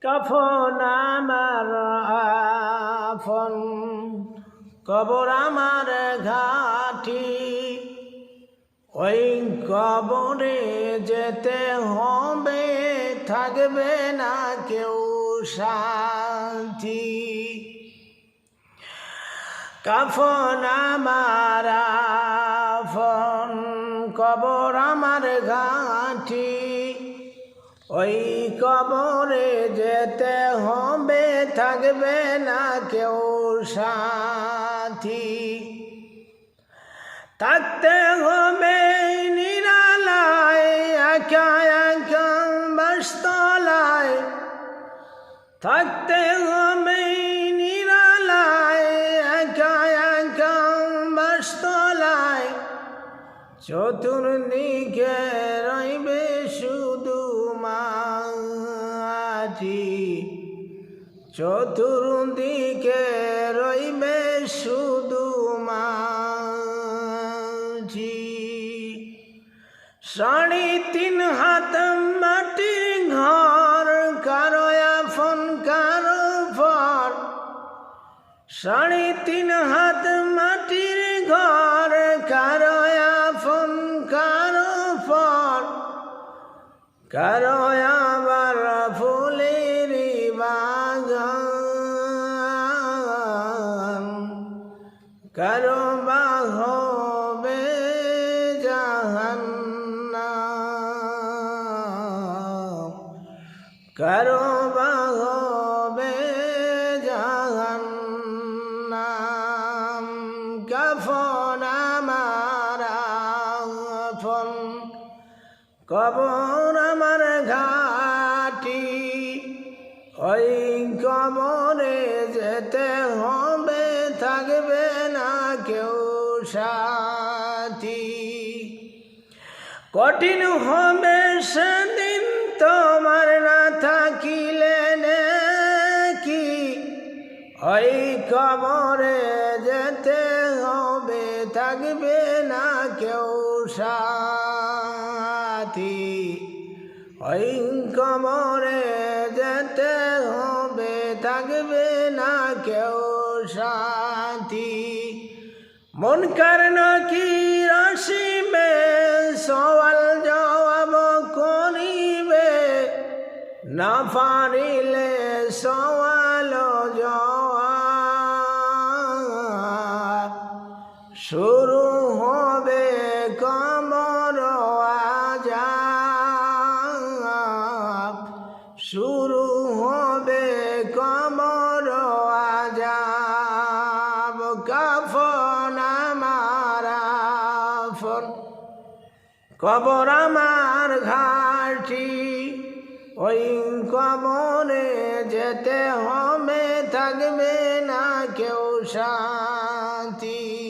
কাফন আমার আফন, কবর আমার ঘাটি। ওই কবরে যেতে হবে, থাকবে না কেউ শান্তি। কাফন আমার আফন, কবর আমার ঘাটি। ওই কবরে যেতে হবে, থাকবে না কেউ সাথী। থাকতে হবে নিরালায়, একা একা বাসতলায়। থাকতে হবে নিরালায়, একা একা বাসতলায়। চতুর্দিকে রইবে শুধু মাটি। চতুর্দিকে রইবে শুধু মাটি। 3.5 হাত মাটি ঘর, কারো আপন কারো পর। 3.5 হাত মাটির ঘর, কারো আপন কারো পর। কারো আবার ফুলের বাগান, কারো বা হবে জাহান্নাম। কারো বা হবে জাহান্নাম। কাফন আমার আফন, কবর আমার ঘাটি। ওই কবরে যেতে হবে, থাকবে না কেউ সাথী। কঠিন হবে সেদিন তোমার না থাকিলে নেকি। ওই কবরে যেতে হবে, থাকবে না কেউ সাথী। ওই কবরে যেতে হবে, থাকবে না কেউ সাথী। মুনকার নাকির আসিবে, সওয়াল জবাব করিবে। না পারিলে সওয়াল জবাব। শুরু হবে কবর আযাব। শুরু হবে কবর আযাব। কাফন আমার আফন, কবর আমার ঘাটি। ওই কবরে যেতে হবে, থাকবে না কেউ সাথী।